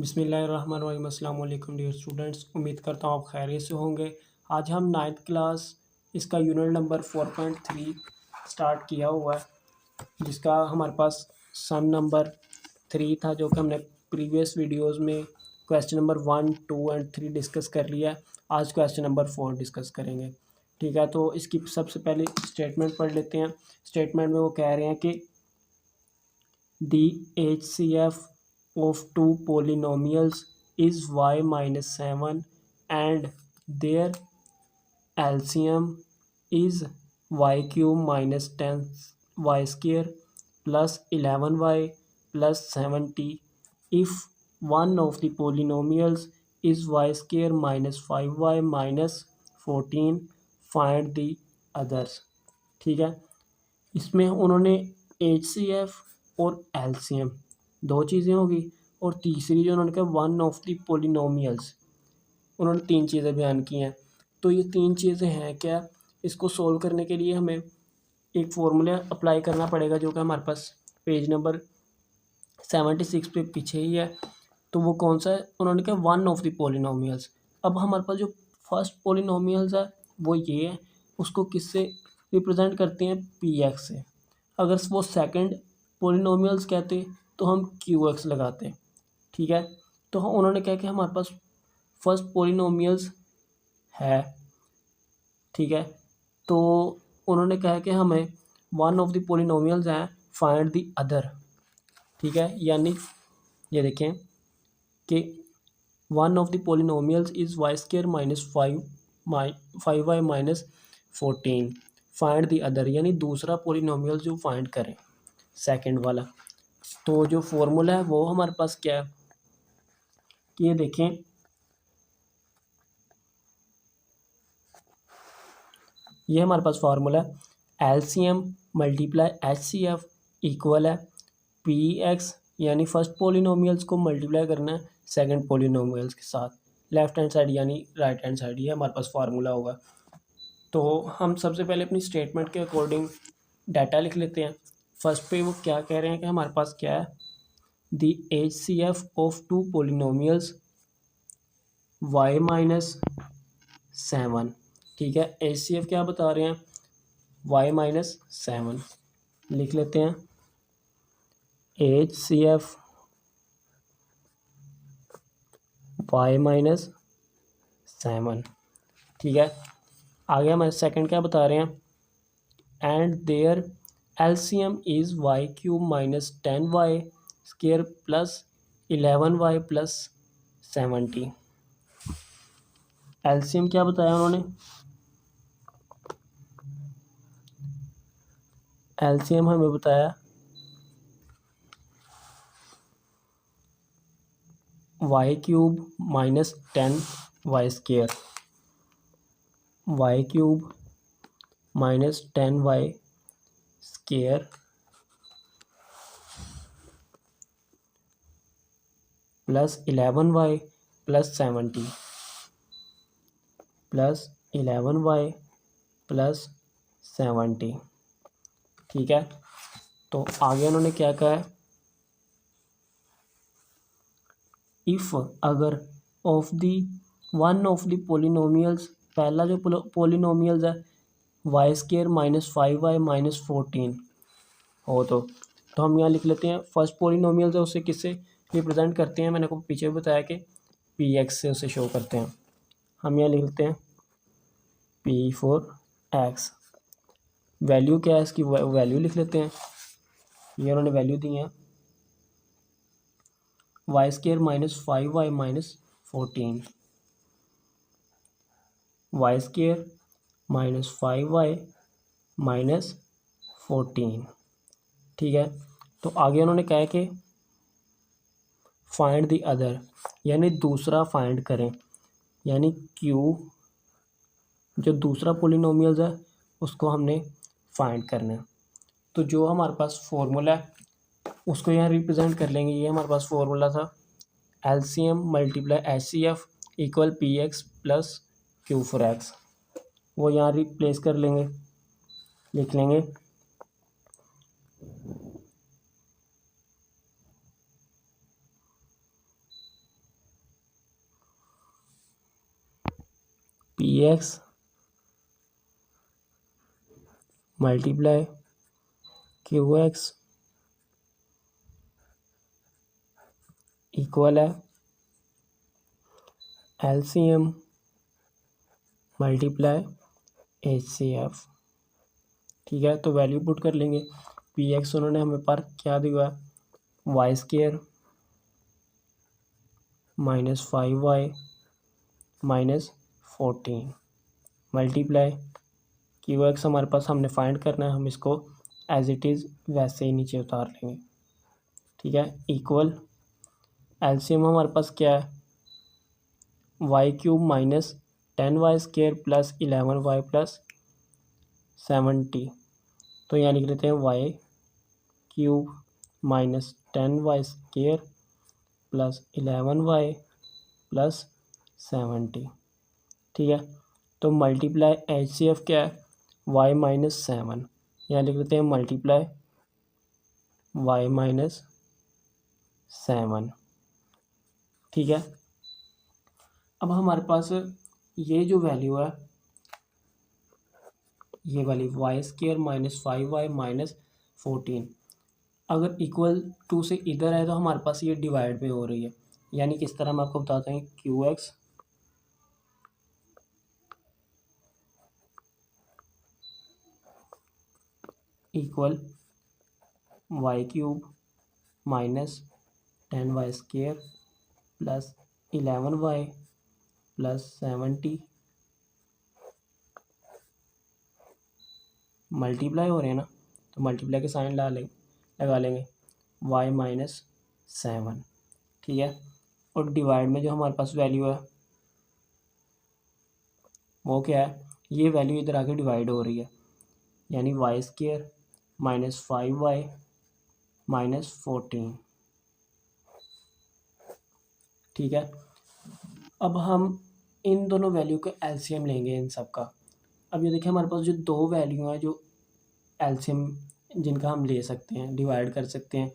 बिस्मिल्लाहिर्रहमानिर्रहीम। अस्सलाम वालेकुम डियर स्टूडेंट्स, उम्मीद करता हूँ आप खैरियत से होंगे। आज हम 9th क्लास इसका यूनिट नंबर 4.3 स्टार्ट किया हुआ है, जिसका हमारे पास सम नंबर 3 था, जो कि हमने प्रीवियस वीडियोस में क्वेश्चन नंबर 1, 2 एंड 3 डिस्कस कर लिया है। आज क्वेश्चन नंबर 4 डिस्कस करेंगे। ठीक है, तो इसकी सबसे पहले स्टेटमेंट पढ़ लेते हैं। स्टेटमेंट में वो कह रहे हैं कि the HCF of two polynomials is y minus 7 and their LCM is y cube minus 10 y square plus 11y plus 7t. If one of the polynomials is y square minus 5y minus 14, find the others। ठीक है, इसमें उन्होंने HCF और LCM दो चीज़ें होगी, और तीसरी जो उन्होंने कहा वन ऑफ द पोलिनोमियल्स, उन्होंने 3 चीज़ें बयान की हैं। तो ये 3 चीज़ें हैं क्या, इसको सोल्व करने के लिए हमें एक फार्मूला अप्लाई करना पड़ेगा, जो कि हमारे पास पेज नंबर 76 पे पीछे ही है। तो वो कौन सा है, उन्होंने कहा वन ऑफ द पोलिनोमियल्स। अब हमारे पास जो फर्स्ट पोलिनोमियल्स है वो ये है, उसको किससे रिप्रेजेंट करते हैं, PX से। अगर वो सेकंड पोलिनोमियल्स कहते तो हम QX लगाते। ठीक है, तो उन्होंने कहा कि हमारे पास फर्स्ट पोलिनोमियल्स है। ठीक है, तो उन्होंने कहा कि हमें वन ऑफ द पोलिनोमियल्स हैं, फाइंड द अदर। ठीक है, यानी ये देखें कि one of the polynomials is why square minus 5y minus 14, find the other, यानी दूसरा पोलिनोमियल जो फाइंड करें, सेकंड वाला। तो जो फॉर्मूला है वो हमारे पास क्या है कि ये देखें, ये हमारे पास फार्मूला है, LCM मल्टीप्लाई HCF इक्वल है PX, यानी फर्स्ट पोलिनोमियल्स को मल्टीप्लाई करना है सेकंड पोलिनोमियल्स के साथ, लेफ्ट हैंड साइड यानी राइट हैंड साइड, ये हमारे पास फार्मूला होगा। तो हम सबसे पहले अपनी स्टेटमेंट के अकॉर्डिंग डाटा लिख लेते हैं। फर्स्ट पे वो क्या कह रहे हैं कि हमारे पास क्या है, the HCF of two polynomials y minus 7। ठीक है, HCF क्या बता रहे हैं, y माइनस 7। लिख लेते हैं HCF y माइनस 7। ठीक है, आगे हमारे सेकंड क्या बता रहे हैं, and their LCM is y cube minus 10y square plus 11y plus 70। LCM क्या बताया उन्होंने, LCM हमें बताया y cube minus 10y square, y cube minus 10y square plus 11y plus 70, plus 11y plus 70। ठीक है, तो आगे उन्होंने क्या कहा है, इफ़ अगर of the one of the polynomials, पहला जो पोलिनोमियल्स है Y square minus 5y minus 14 हो, तो हम यहाँ लिख लेते हैं फर्स्ट पोलिनोमियल्स है उसे किससे रिप्रेजेंट करते हैं, मैंने आपको पीछे भी बताया कि PX से उसे शो करते हैं। हम यहाँ लिख लेते हैं P फॉर X। वैल्यू क्या है इसकी, वैल्यू लिख लेते हैं, ये उन्होंने वैल्यू दी है Y square minus 5y minus 14, Y square minus 5y minus 14। ठीक है, तो आगे उन्होंने कहा है कि फाइंड द अदर, यानी दूसरा फाइंड करें, यानी Q जो दूसरा पोलिनोमियल्स है उसको हमने फाइंड करना है। तो जो हमारे पास फॉर्मूला है उसको यहाँ रिप्रेजेंट कर लेंगे। ये हमारे पास फॉर्मूला था LCM multiply HCF equal PX plus Q for X, वो यहाँ रिप्लेस कर लेंगे, लिख लेंगे P x multiply Q x equal है LCM मल्टीप्लाई HCF। ठीक है, तो वैल्यू पुट कर लेंगे। पी एक्स उन्होंने हमें पर क्या दिया है, Y square -5y -14 multiply Q X हमारे पास हमने फाइंड करना है, हम इसको एज इट इज़ वैसे ही नीचे उतार लेंगे। ठीक है, इक्वल एलसीएम हमारे पास क्या है, y³ -10y² + 11y + 70। तो यहाँ लिख लेते हैं y³ -10y² + 11y + 70। ठीक है, तो मल्टीप्लाई HCF क्या है, y -7। यहाँ लिख लेते हैं मल्टीप्लाई y -7। ठीक है, अब हमारे पास ये जो वैल्यू है, ये वाली y² -5y -14 अगर इक्वल टू से इधर है तो हमारे पास ये डिवाइड में हो रही है। यानी किस तरह मैं आपको बताता हूँ, QX equal y³ -10y² + 11y + 70 multiply हो रहे हैं ना, तो मल्टीप्लाई के साइन लगा लेंगे y -7। ठीक है, और डिवाइड में जो हमारे पास वैल्यू है वो क्या है, ये वैल्यू इधर आके डिवाइड हो रही है, यानी y² -5y -14। ठीक है, अब हम इन दोनों वैल्यू का एलसीएम लेंगे इन सब का। अब ये देखिए हमारे पास जो दो वैल्यू हैं जो एलसीएम जिनका हम ले सकते हैं, डिवाइड कर सकते हैं।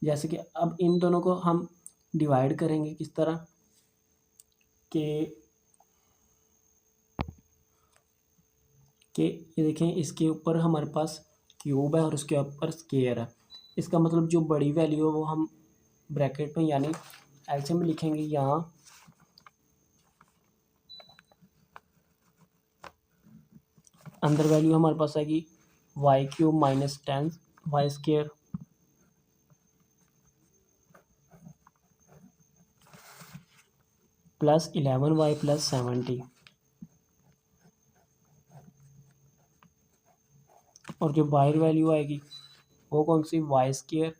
जैसे कि अब इन दोनों को हम डिवाइड करेंगे किस तरह कि ये देखें, इसके ऊपर हमारे पास क्यूब है और उसके ऊपर स्केयर है। इसका मतलब जो बड़ी वैल्यू है वो हम ब्रैकेट में यानी एलसीएम में लिखेंगे। यहाँ अंदर वैल्यू हमारे पास आएगी y³ -10y² + 11y + 70। और जो बाहर वैल्यू आएगी वो कौन सी, y²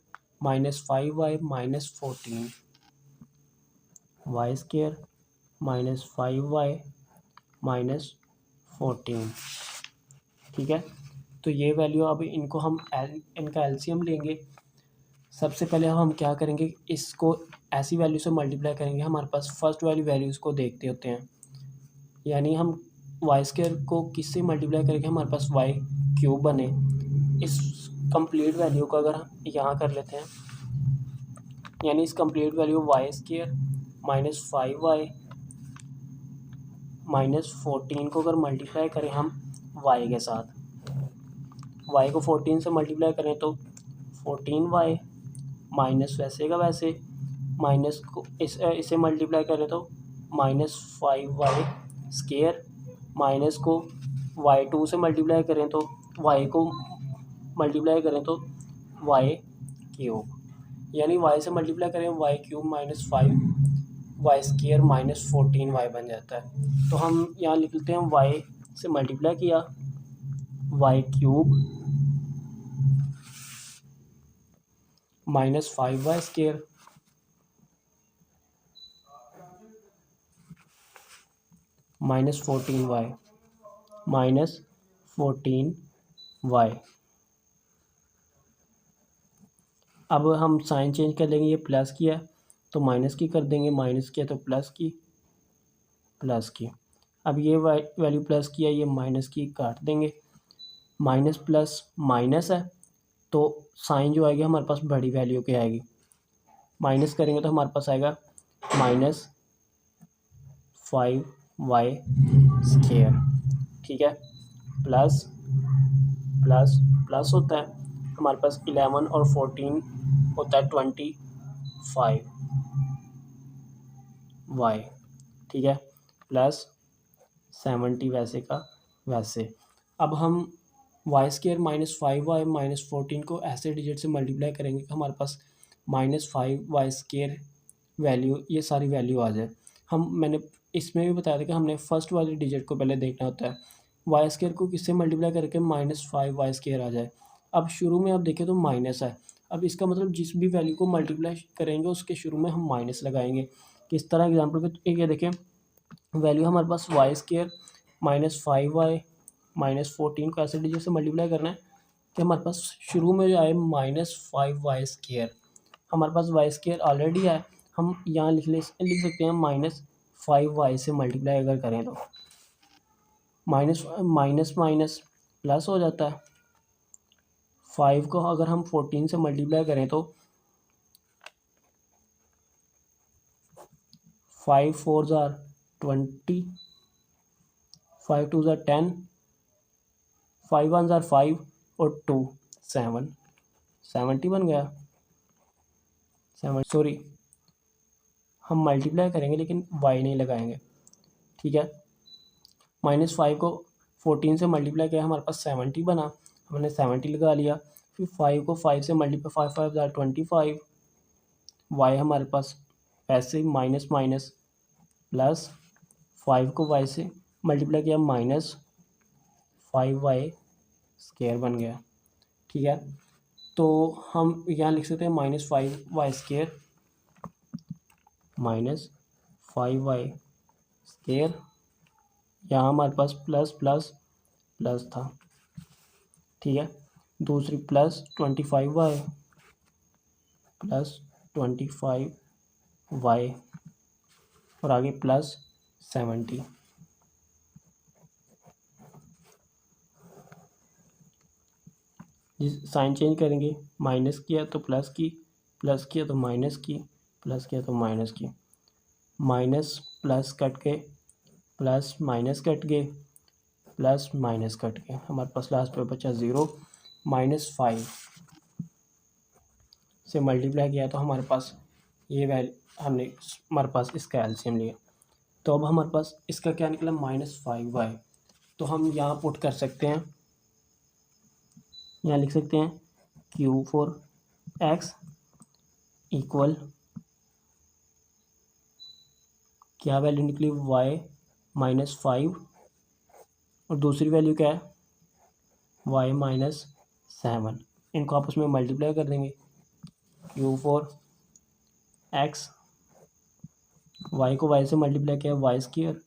-5y -14 y² -5y -14। ठीक है, तो ये वैल्यू अब इनको हम इनका एलसीएम लेंगे। सबसे पहले हम क्या करेंगे, इसको ऐसी वैल्यू से मल्टीप्लाई करेंगे, हमारे पास फर्स्ट वाली वैल्यूज़ को देखते होते हैं। यानी हम y² को किससे मल्टीप्लाई करेंगे, हमारे पास y³ बने। इस कंप्लीट वैल्यू को अगर हम यहाँ कर लेते हैं, यानी इस कंप्लीट वैल्यू y² -5y -14 को अगर मल्टीप्लाई करें हम y के साथ, y को 14 से मल्टीप्लाई करें तो 14y माइनस वैसे का वैसे, माइनस को इसे मल्टीप्लाई करें तो -5y² माइनस को y2 से मल्टीप्लाई करें तो y को मल्टीप्लाई करें तो y³, यानी y से मल्टीप्लाई करें y³ -5y² -14y बन जाता है। तो हम यहाँ लिख लेते हैं y से मल्टीप्लाई किया y³ -5y² -14y -14y। अब हम साइन चेंज कर लेंगे, ये प्लस किया तो माइनस की कर देंगे, माइनस किया तो प्लस की। अब ये वैल्यू प्लस किया, ये माइनस की काट देंगे, माइनस प्लस माइनस है तो साइन जो आएगी हमारे पास बड़ी वैल्यू की आएगी। माइनस करेंगे तो हमारे पास आएगा -5y² स्क्वायर, ठीक है। प्लस प्लस प्लस होता है हमारे पास 11 और 14 होता है 25 वाई, ठीक है। प्लस 70 वैसे का वैसे। अब हम वाई स्केयर -5y -14 को ऐसे डिजिट से मल्टीप्लाई करेंगे कि हमारे पास -5y स्केयर वैल्यू, ये सारी वैल्यू आ जाए। मैंने इसमें भी बताया था कि हमने फर्स्ट वाली डिजिट को पहले देखना होता है। वाई स्केयर को किससे मल्टीप्लाई करके -5y स्केयर आ जाए। अब शुरू में आप देखें तो माइनस है। अब इसका मतलब जिस भी वैल्यू को मल्टीप्लाई करेंगे उसके शुरू में हम माइनस लगाएंगे। किस तरह एग्जाम्पल के ये देखें, वैल्यू हमारे पास वाई स्केयर -5y -14 को ऐसे डिजिट से मल्टीप्लाई करना है कि हमारे पास शुरू में जो आए -5y स्केयर। हमारे पास वाई स्केयर ऑलरेडी है, हम यहाँ लिख सकते हैं -5y से मल्टीप्लाई अगर करें तो माइनस माइनस माइनस प्लस हो जाता है। 5 को अगर हम 14 से मल्टीप्लाई करें तो 5 4 ज़ार 20, 5 2 ज़ार 10, 5 1 ज़ार 5 और 2 7, 70 बन गया। 7 सॉरी, हम मल्टीप्लाई करेंगे लेकिन वाई नहीं लगाएंगे, ठीक है। -5 को 14 से मल्टीप्लाई किया, हमारे पास 70 बना, हमने 70 लगा लिया। फिर 5 को 5 से मल्टीप्लाई, 5 5 ज़ार 25, वाई हमारे पास ऐसे माइनस माइनस प्लस 5 को वाई से मल्टीप्लाई किया -5y स्केयर बन गया, ठीक है। तो हम यहाँ लिख सकते हैं -5y स्केयर -5y स्केयर, यहाँ हमारे पास प्लस प्लस प्लस था, ठीक है। दूसरी प्लस 25y प्लस 25y और आगे प्लस 70। जिस साइन चेंज करेंगे, माइनस किया तो प्लस की, प्लस किया तो माइनस की, प्लस किया तो माइनस की, माइनस प्लस कट के, प्लस माइनस कट गए, प्लस माइनस कट गए, हमारे पास लास्ट पे बचा 0। -5 से मल्टीप्लाई किया तो हमारे पास ये हमारे पास इसका एलसीएम लिया, तो अब हमारे पास इसका क्या निकला -5y। तो हम यहाँ पुट कर सकते हैं, यहाँ लिख सकते हैं Q4x इक्वल, क्या वैल्यू निकली y -5 और दूसरी वैल्यू क्या है y -7। इनको आपस में मल्टीप्लाई कर देंगे। Q4x, y को y से मल्टीप्लाई किया y स्क्वायर,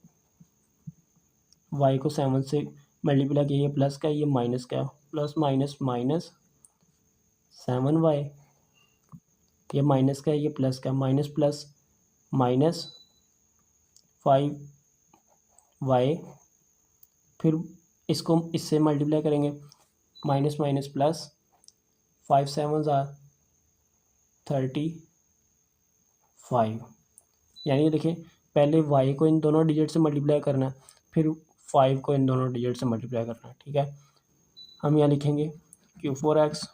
y को 7 से मल्टीप्लाई किया, ये प्लस का ये माइनस का, प्लस माइनस माइनस 7y, ये माइनस का ये प्लस का, माइनस प्लस माइनस 5y, फिर इसको इससे मल्टीप्लाई करेंगे, माइनस माइनस प्लस 5 7 ज़ार 35। यानी ये देखिए, पहले y को इन दोनों डिजिट से मल्टीप्लाई करना है, फिर 5 को इन दोनों डिजिट से मल्टीप्लाई करना है, ठीक है। हम यहाँ लिखेंगे Q4x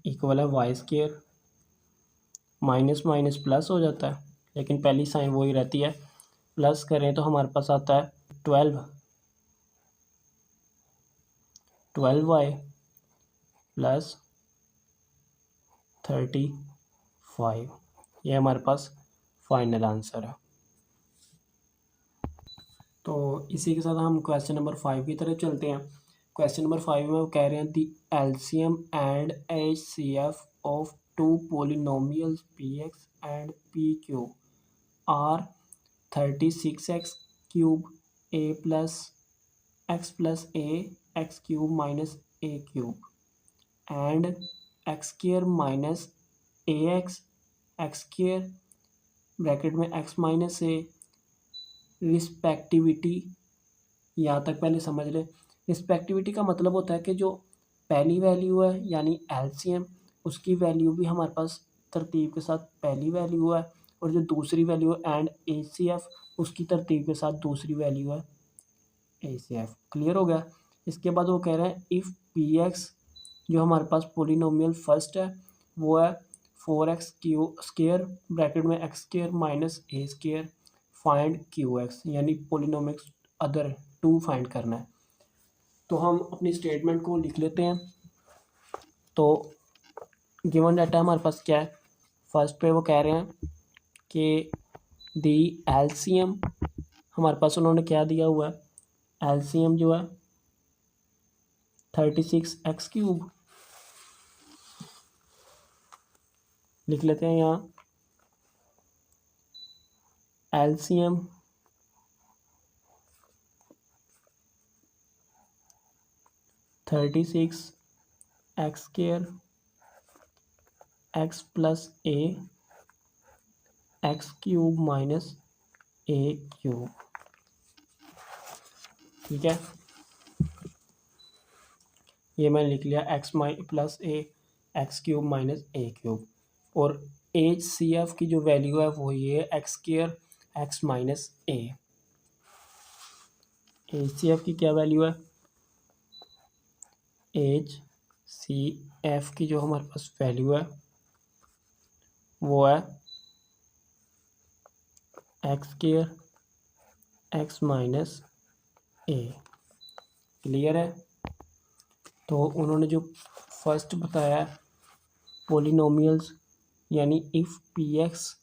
इक्वल है Y square, minus minus plus हो जाता है लेकिन पहली साइन वही रहती है, प्लस करें तो हमारे पास आता है 12y प्लस 35। ये हमारे पास फाइनल आंसर है। तो इसी के साथ हम क्वेश्चन नंबर 5 की तरफ चलते हैं। क्वेश्चन नंबर 5 में वो कह रहे हैं the LCM and HCF of two polynomials px and pq are 36x cube a plus x plus a x cube minus a cube and x square minus ax x square bracket में x minus a respectivity. यहाँ तक पहले समझ लें। रिस्पेक्टिविटी का मतलब होता है कि जो पहली वैल्यू है यानी एलसीएम, उसकी वैल्यू भी हमारे पास तरतीब के साथ पहली वैल्यू है और जो दूसरी वैल्यू है एंड HCF, उसकी तरतीब के साथ दूसरी वैल्यू है HCF। क्लियर हो गया। इसके बाद वो कह रहे हैं इफ़ PX जो हमारे पास पोलिनोमियल फर्स्ट है वो है 4x क्यू स्केयर ब्रैकेट में x square minus a square, find QX, यानी पोलिनोमिक्स अदर टू फाइंड करना है। तो हम अपनी स्टेटमेंट को लिख लेते हैं। तो गिवन डाटा हमारे पास क्या है, फर्स्ट पे वो कह रहे हैं कि दी LCM, हमारे पास उन्होंने क्या दिया हुआ है, LCM जो है 36x³ लिख लेते हैं यहाँ। LCM 36x² x plus a x³ minus a³। ठीक है, ये मैंने लिख लिया x plus a x³ minus a³। और HCF की जो वैल्यू है वो ये है x² x minus a। HCF की क्या वैल्यू है, HCF की जो हमारे पास वैल्यू है वो है x² x minus a। Clear है। तो उन्होंने जो फर्स्ट बताया पोलिनोमियल्स, यानी इफ़ PX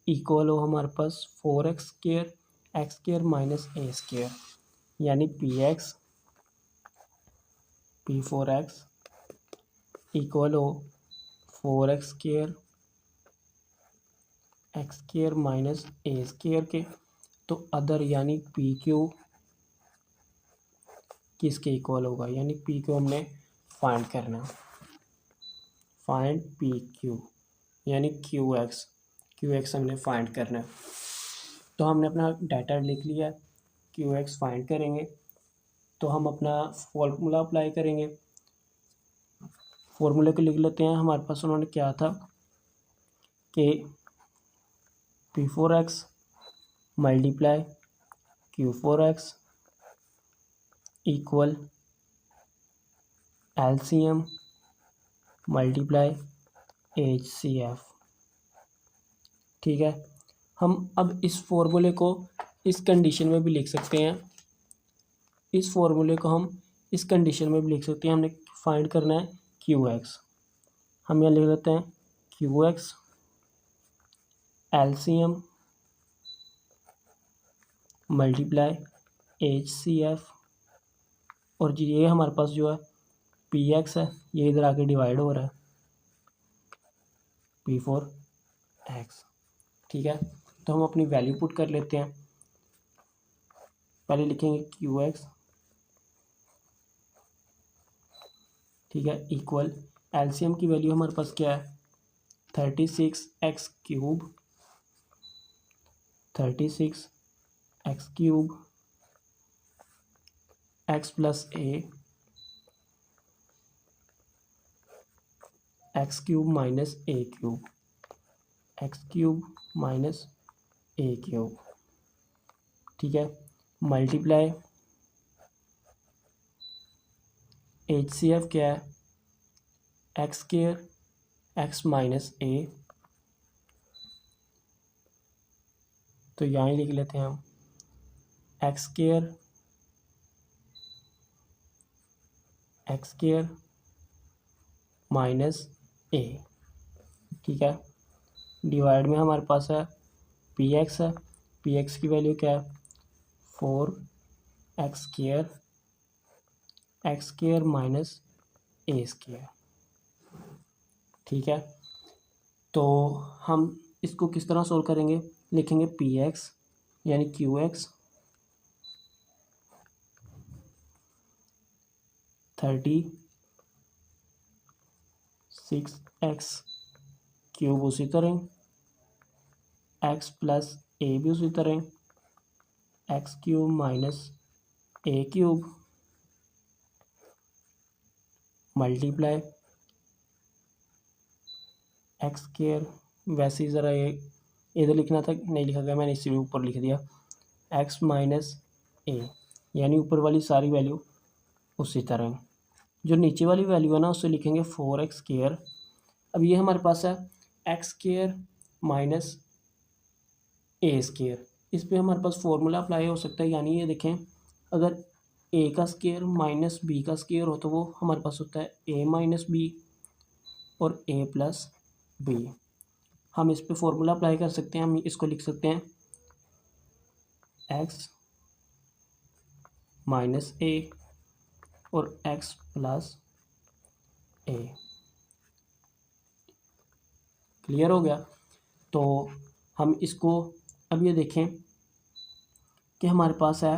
इक्वल हो हमारे पास 4x² x² माइनस a², यानी PX P4x इक्वल हो 4x² x² माइनस a² के, तो अदर यानी PQ किसके इक्वल होगा, यानी PQ हमने फाइंड करना, फाइंड PQ यानी QX हमने फाइंड करना है। तो हमने अपना डाटा लिख लिया, QX फाइंड करेंगे तो हम अपना फॉर्मूला अप्लाई करेंगे। फॉर्मूले को लिख लेते हैं। हमारे पास उन्होंने क्या था कि P4x multiply Q4x equal LCM multiply HCF। ठीक है, हम अब इस फॉर्मूले को इस कंडीशन में भी लिख सकते हैं, इस फॉर्मूले को हम इस कंडीशन में भी लिख सकते हैं। हमने फाइंड करना है QX, हम यहाँ लिख लेते हैं QX LCM मल्टीप्लाई HCF, और जी ये हमारे पास जो है PX है, ये इधर आके डिवाइड हो रहा है P4x। ठीक है, तो हम अपनी वैल्यू पुट कर लेते हैं। पहले लिखेंगे QX, ठीक है, इक्वल LCM की वैल्यू हमारे पास क्या है 36x³ 36x³ x plus a x³ minus a³ x³ minus a³। ठीक है, मल्टीप्लाई HCF क्या है x² x माइनस a, तो यहाँ लिख लेते हैं हम x² माइनस a। ठीक है, डिवाइड में हमारे पास है PX है, PX की वैल्यू क्या है 4x² माइनस a²। ठीक है, तो हम इसको किस तरह सोल्व करेंगे, लिखेंगे PX यानी QX 36x³ उसी तरह, x प्लस a भी उसी तरह, x³ minus a³ multiply x², वैसे ही ज़रा ये इधर लिखना था, नहीं लिखा गया, मैंने इसी ऊपर लिख दिया x माइनस ए, यानी ऊपर वाली सारी वैल्यू उसी तरह। जो नीचे वाली वैल्यू है ना उससे लिखेंगे 4x²। अब ये हमारे पास है x² माइनस a²। इस पर हमारे पास फॉर्मूला अप्लाई हो सकता है, यानी ये देखें अगर a का स्क्वायर माइनस b का स्क्वायर हो तो वो हमारे पास होता है a माइनस बी और a प्लस बी। हम इस पे फॉर्मूला अप्लाई कर सकते हैं, हम इसको लिख सकते हैं x माइनस a और x प्लस a। क्लियर हो गया? तो हम इसको अब ये देखें कि हमारे पास है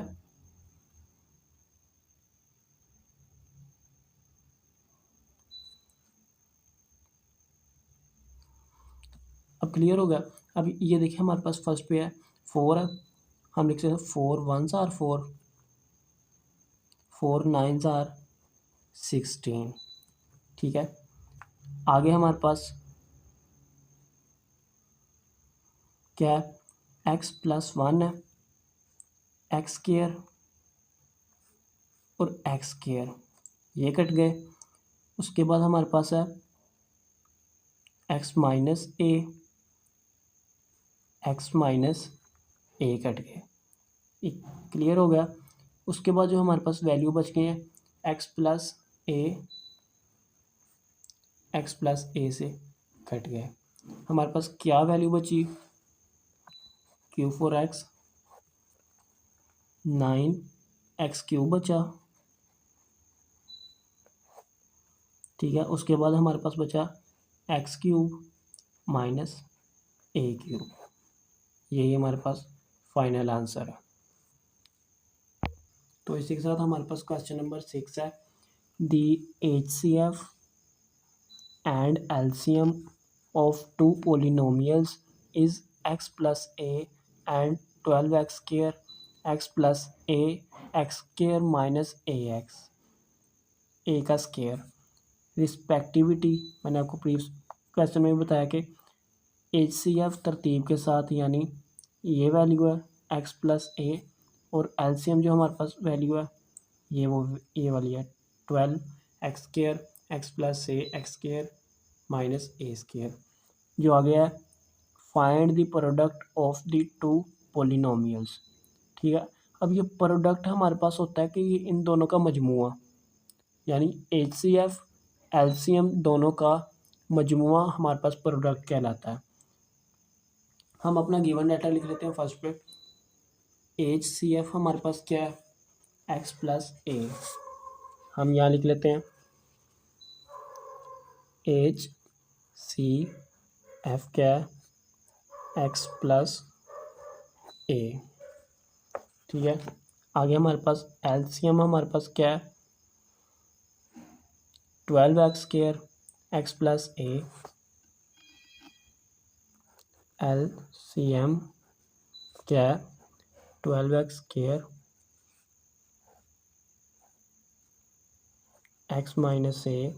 अब क्लियर हो गया। अब ये देखिए हमारे पास फर्स्ट पे है 4 है, हम लिख सकते हैं 4 1s आर 4, 4 9s आर 16। ठीक है, आगे हमारे पास क्या है, x प्लस 1 है, x² और x², ये कट गए। उसके बाद हमारे पास है x माइनस ए, x माइनस ए कट गए। क्लियर हो गया? उसके बाद जो हमारे पास वैल्यू बच गई है x प्लस ए से कट गए। हमारे पास क्या वैल्यू बची, q4x 9x³ बचा। ठीक है, उसके बाद हमारे पास बचा x³ माइनस a³। यही हमारे पास फाइनल आंसर है। तो इसी के साथ हमारे पास क्वेश्चन नंबर 6 है, the HCF and LCM of two polynomials is x plus A and 12x² x plus A x² minus ax, A का स्क्वायर रिस्पेक्टिविटी। मैंने आपको प्रीवियस क्वेश्चन में भी बताया कि HCF तरतीब के साथ, यानी ये वैल्यू है x प्लस ए, और LCM जो हमारे पास वैल्यू है ये वाली है 12x² x plus A x² minus a²। जो आ गया है find the product of the two polynomials. ठीक है, अब ये प्रोडक्ट हमारे पास होता है कि ये इन दोनों का मजमुआ, यानी HCF LCM दोनों का मजमुआ हमारे पास प्रोडक्ट कहलाता है। हम अपना गिवन डाटा लिख लेते हैं फर्स्ट पे। HCF हमारे पास क्या है, x प्लस ए, हम यहाँ लिख लेते हैं HCF क्या है, x प्लस ए। ठीक है, आगे हमारे पास LCM हमारे पास क्या है, 12x² x प्लस ए। LCM क्या है, 12x² x माइनस ए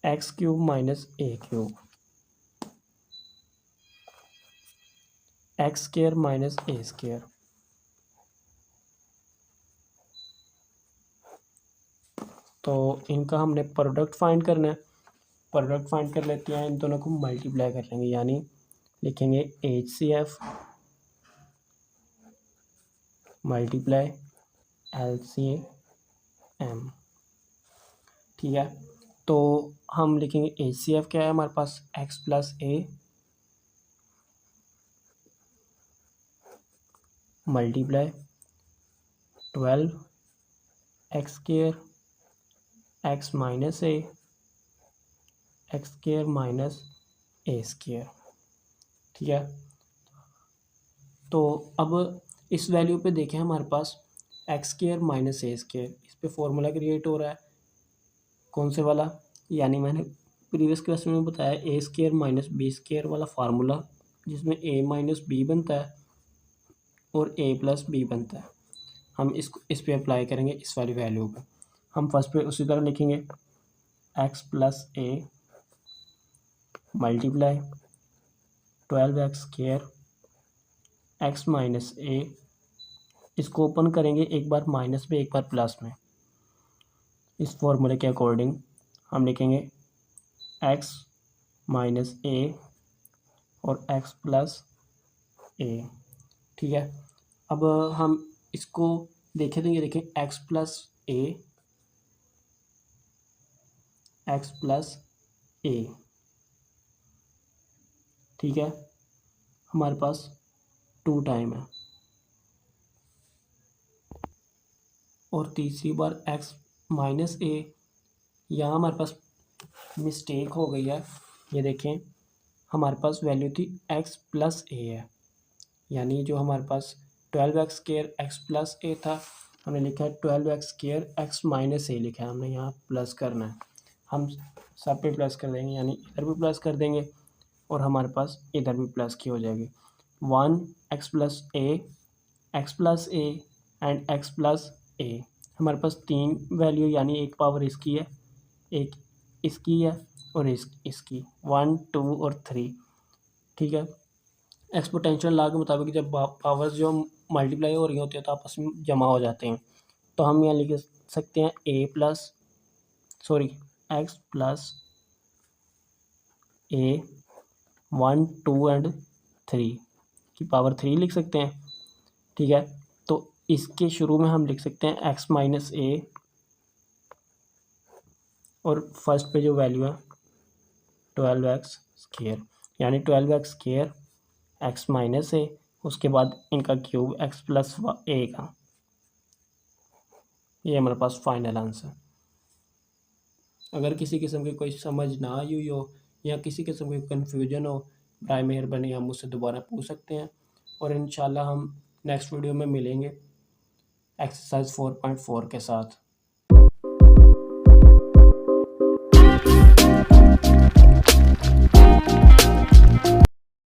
x³ minus a³ x² minus a²। तो इनका हमने प्रोडक्ट फाइंड करना है। प्रोडक्ट फाइंड कर लेते हैं, इन दोनों को मल्टीप्लाई कर लेंगे, यानी लिखेंगे HCF मल्टीप्लाई LCM। ठीक है, तो हम लिखेंगे HCF क्या है हमारे पास, x plus A multiply 12x² x minus A x² minus a²। ठीक है, तो अब इस वैल्यू पे देखें हमारे पास x² माइनस a², इस पे फॉर्मूला क्रिएट हो रहा है, कौन से वाला, यानी मैंने प्रीवियस क्वेश्चन में बताया a² माइनस b² वाला फार्मूला, जिसमें a माइनस बी बनता है और a प्लस बी बनता है। हम इस पे अप्लाई करेंगे इस वाली वैल्यू पे। हम फर्स्ट पे उसी तरह लिखेंगे x plus A multiply 12x² x minus ए, इसको ओपन करेंगे एक बार माइनस में एक बार प्लस में। इस फॉर्मूले के अकॉर्डिंग हम लिखेंगे x माइनस ए और x प्लस ए। ठीक है, अब हम इसको देखें तो ये देखें x प्लस ए, ठीक है, हमारे पास 2 टाइम है। और तीसरी बार x माइनस ए, यहाँ हमारे पास मिस्टेक हो गई है। ये देखें हमारे पास वैल्यू थी x प्लस ए है, यानी जो हमारे पास 12x² x प्लस ए था, हमने लिखा है 12x² x माइनस ए लिखा है, हमने यहाँ प्लस करना है। हम सब पे प्लस कर देंगे, यानी इधर भी प्लस कर देंगे और हमारे पास इधर भी प्लस की हो जाएगी। 1x plus A and x plus a. हमारे पास 3 वैल्यू, यानी एक पावर इसकी है, एक इसकी है और इसकी 1 2 और 3। ठीक है, एक्सपोनेंशियल लॉ के मुताबिक जब पावर्स जो मल्टीप्लाई हो रही होती है तो आपस में जमा हो जाते हैं, तो हम यहाँ लिख सकते हैं x प्लस ए 1 2 एंड 3 की पावर 3 लिख सकते हैं। ठीक है, तो इसके शुरू में हम लिख सकते हैं x माइनस ए और फर्स्ट पे जो वैल्यू है 12x², यानी 12x² x माइनस ए, उसके बाद इनका क्यूब x प्लस ए का। ये हमारे पास फाइनल आंसर। अगर किसी किस्म की कोई समझ ना आई हुई हो या किसी किस्म की कन्फ्यूजन हो, बराए मेहरबानी हम मुझसे दोबारा पूछ सकते हैं और इंशाल्लाह हम नेक्स्ट वीडियो में मिलेंगे एक्सरसाइज 4.4 के साथ।